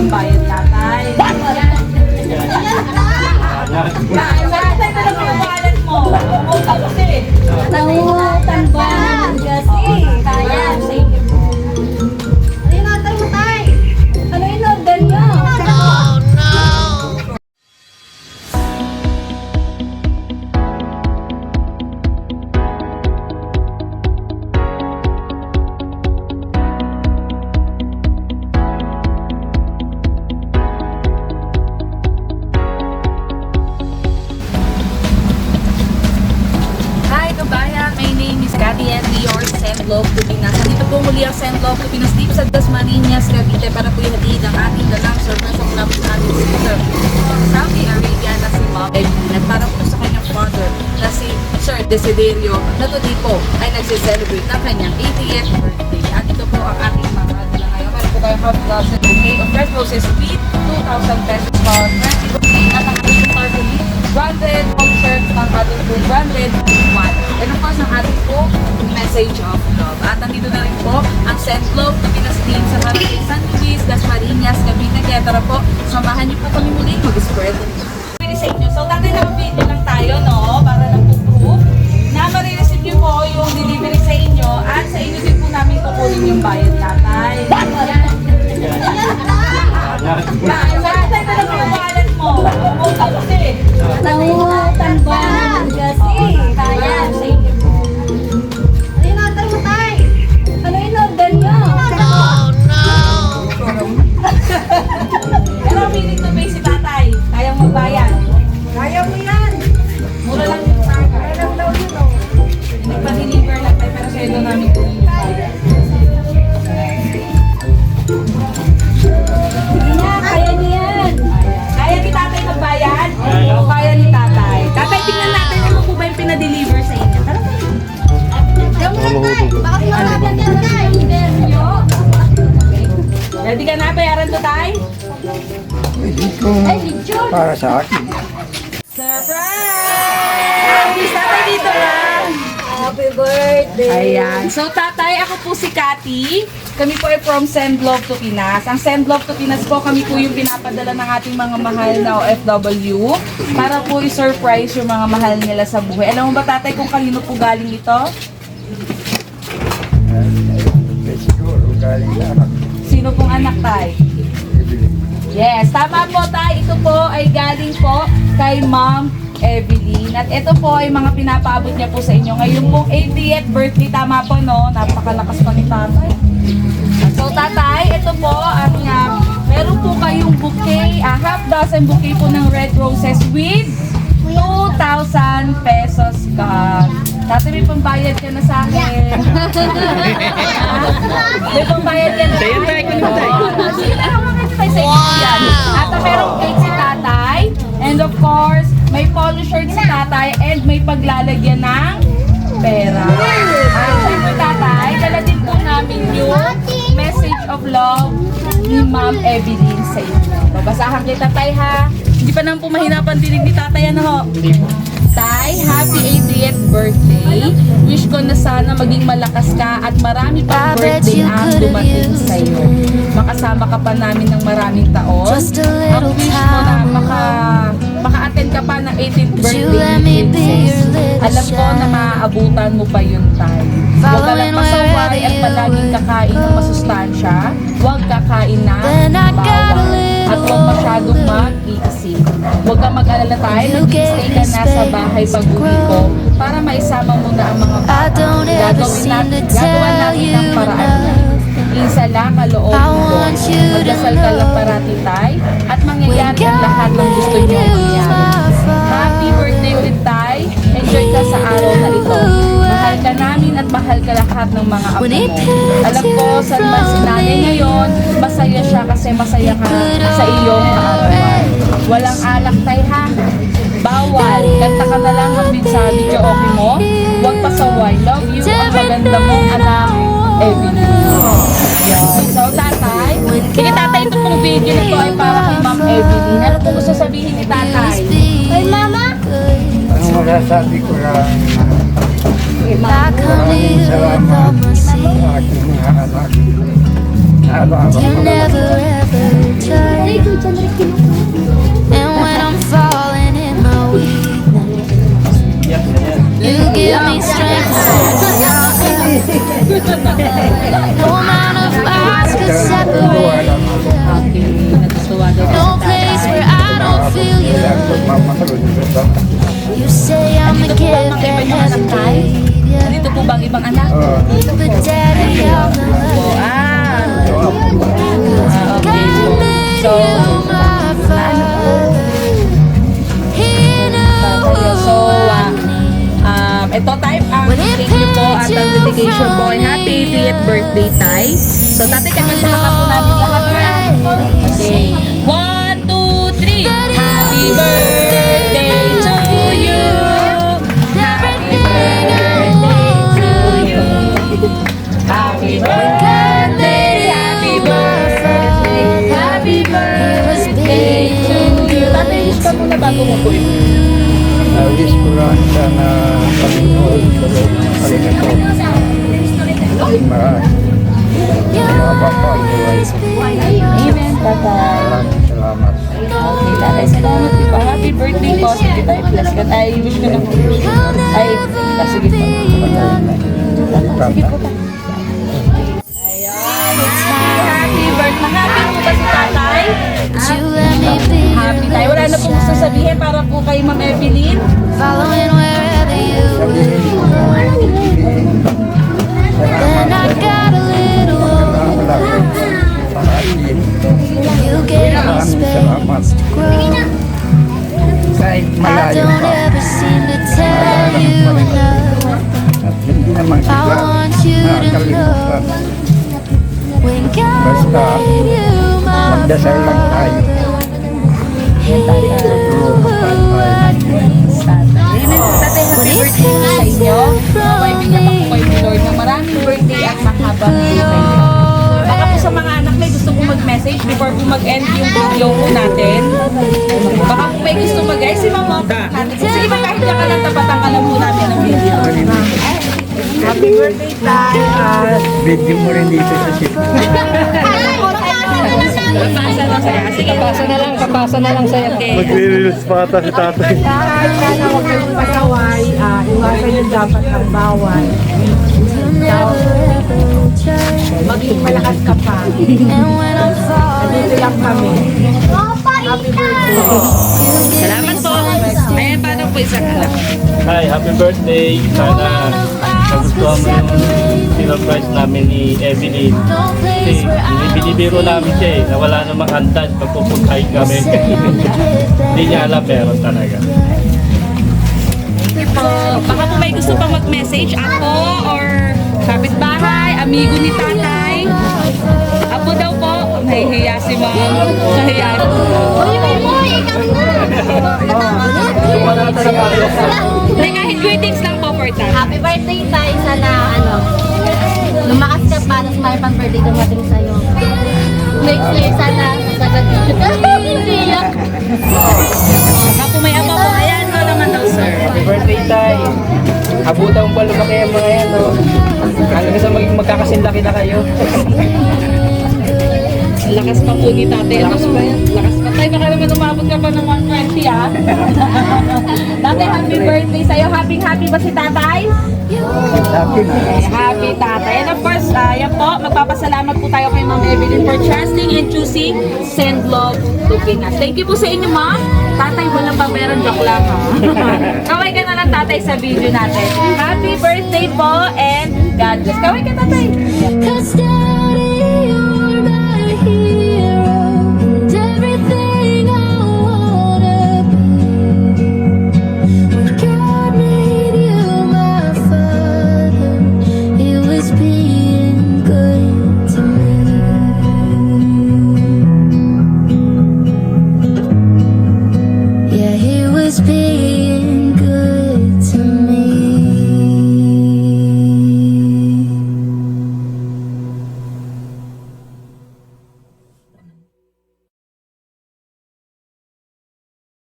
pambayad tatay. Tatay na lang yung wallet mo. Umuutang kasi. Nauutan ba naman kasi? Kaya, sige po. Ano yung order mo, tay? Ano yung order niyo? Hi, kabayan! My name is Cathy and your Send Love to Pinas. Nandito po muli ang Send Love to Pinas dito sa Dasmariñas, Cavite para po ihatid ang ating dalang surprise of love sa ating sister from Saudi Arabia na si Ma'am Evelyn at para po sa kanyang father na si Sir Desiderio na today po ay nagse-celebrate ng kanyang 80th birthday. At ito po ang ating mga dala ngayon. Meron po tayo half dozen bouquet of fresh roses with 2,000 pesos for 20 bouquet at ang ating tartally branded concert ng ating po branded one. And of course, ang ating po message of love. At nandito na rin po ang Send Love to Pinas team sa Barangay San Luis, Dasmariñas, Cavite. Kaya tara po, samahan niyo po kami muli mag-spread. Pwede sa inyo. So, tatay na video lang tayo, no? Para lang po proof na marireceive niyo po yung delivery sa inyo at sa inyo din po namin kukunin yung bayad, tatay. Tatay na lang yung wallet mo. Umuutang kasi. Nauutan ba naman kasi? Kaya, sige po. Ano yung order mo, tay? Ano yung order niyo? Pero willing to pay si tatay. Kayang magbayad. Kaya mo yan. Mura lang yung saka. Kaya lang daw yun, oh. Nagpa-deliver lang tayo pero sa ito namin kunin yung bayad. Sige na, kaya niyo yan. Kaya ni tatay magbayad? O kaya ni tatay? Tatay, tingnan natin ano po ba yung pinadeliver sa inyo. Tara tayo. Diyan mo lang, tay. Baka pinakagan niya, tay. Order niyo. Ready ka na? Bayaran to tay? Ay, lechon. Para sa akin. Surprise! Tatay dito lang. Happy birthday. Ayan. So, tatay, ako po si Cathy. Kami po ay from Send Love to Pinas. Ang Send Love to Pinas po, kami po yung pinapadala ng ating mga mahal na OFW para po i-surprise yung mga mahal nila sa buhay. Alam mo ba, tatay, kung kanino po galing ito? Siguro, galing sa anak. Sino pong anak, tay? Yes, tama po, tay. Ito po ay galing po kay Ma'am Evelyn. At ito po ay mga pinapaabot niya po sa inyo. Ngayon pong 80th birthday, tama po, no? Napakalakas pa ni tatay. So, tatay, ito po ang meron po kayong bouquet, half dozen bouquet po ng red roses with 2,000 pesos ka. Tatay, may pambayad ka na sa akin. May pambayad ka na sa akin. Sige na, hawakan tayo sa inyo yan. At merong cake si tatay. And of course, may polo shirt si tatay and may paglalagyan ng pera. At syempre tatay, dala din po namin yung message of love ni Ma'am Evelyn sa inyo. Babasahan kita, tay, ha? Hindi pa naman po mahinapan dinig ni tatay, ano ho? Tay, happy 80th birthday. Wish ko na sana maging malakas ka at marami pang birthday ang dumating sa iyo. Makasama ka pa namin ng maraming taon. Ang wish ko na maka-attend ka pa ng 18th birthday ni Princess. Alam ko na maaabutan mo pa yun, tay. Huwag ka lang pasaway at palaging kakain ng masustansya. Huwag kakain ng bawal. At huwag masyadong mag-iisip. Huwag ka mag-alala tayo. Nag-stay ka na sa bahay pag-uwi ko para maisama mo na ang mga bata. Gagawa natin ang paraan niya. Isa lang kaloob ko. Magdasal ka lang parati, tay. At mangyayari ang lahat ng gusto niyo mangyayari. Happy birthday ulit, tay. Enjoy ka sa araw na ito. Mahal ka namin at mahal ka lahat ng mga apo mo. Alam ko, saan man si nanay ngayon, masaya siya kasi masaya ka sa iyong kaarawan. Walang alak, tay, ha? Bawal. Kanta ka na lang ng sa video okay mo. Huwag pasaway. Love you. Ang maganda mong anak, Evelyn. Yan. So, tatay. Sige, tatay, ito pong video na ito ay para kay Ma'am Evelyn. Ano po gusto sabihin ni tatay? Kay mama. Ang masasabi ko lang, Maraming salamat sa aking mga anak. Naalala ko. never ever turn And when I'm falling in my weakness, you give me strength to no amount of miles could separate. No place where I don't feel you. You say I'm the kid that hasn't made ya. Dito po bang ibang anak? But daddy, I'm the love. Okay po. So, My father, he knew So, ito type ang thank you po at ang dedication po ay happy 80th birthday tay. So, tatay kami sa mga po namin lahat na. Okay. 1, 2, 3. Happy birthday to you. Happy birthday to you. Happy birthday, happy birthday, happy birthday to you. Tatay, wish ka muna bago mo po ito. Wish ko lang sana Panginoon sa loob ng Panginoon. Mababa ang buhay ko. Amen, tatay. Maraming salamat. Okay, tatay, salamat di ba? Happy birthday po. Sige tayo, bless ka tayo. Wish ko na po. Ay, sige po. Sige po tayo. Ayan, happy birthday. Happy po ba si tatay? you let me be Happy tayo. Wala na po gusto sabihin para po kay Ma'am Evelyn. following wherever you Sabihin ko then I got a little salamat. Pahayin. you gave me Maraming space salamat. to grow Kahit I malayo don't pa. ever seem to tell you enough At hindi naman I sila want you to nakakalimutan. know when God Basta, made you my magdasal lang tayo. Amen. Tatay, happy birthday po sa inyo. Naway bigyan ako kayo ni Lord ng maraming birthday at mahabang buhay sa inyo. Baka po sa mga anak may gusto po mag-message before po mag-end yung video po natin. Baka po may gusto mag-guys, si Mama. Sige ba kahit yan ka lang tapatan ka lang po namin ng video. Happy birthday, Tay. Video mo rin dito sa ship. Kapasa na lang sa'yo. Okay. Magre-release pa ata si tatay. Sana huwag kayong pasaway, iwasan yung dapat ng bawal. Maging malakas ka pa. and when I'm falling Dito lang kami. Happy birthday. Salamat po. Ayan, paano po isa ka lang? Hi, happy birthday. Sana nagustuhan mo yung sinurprise namin ni Evelyn. no Kasi place where I binibiro namin siya eh, na wala namang handa pag pupuntahin kami. Hindi niya alam, meron talaga. Thank you po. Baka po may gusto pang mag-message ako or kapitbahay, amigo ni tatay. Apo daw po. Nahihiya si ma'am. Nahihiya. Hindi, kahit greetings lang po for that. Happy birthday tayo. Sana, lumakas ka pa, tapos may pang-birthday dumating sa'yo. Next year, sana, sagad hindi yan. Baka po may apa po. Ayan, ito naman daw, sir. Happy birthday, Tay. Abutan pa lumaki ang mga yan, no? Hanggang sa maging magkakasinlaki na kayo. Lakas pa po ni tatay. Lakas pa yan. Lakas pa. Tay, baka naman umabot ka pa ng 120, ha? Tatay, happy birthday sa'yo. Happy ba si tatay? Happy na. Happy tatay. And of course, yan po, magpapasalamat po tayo kay Ma'am Evelyn for trusting and choosing Send Love to Pinas. Thank you po sa inyo, Ma'am. Tatay, walang pameran, joke lang, ha? Kaway ka na lang, tatay, sa video natin. Happy birthday po and God bless. Kaway ka, tatay. could stay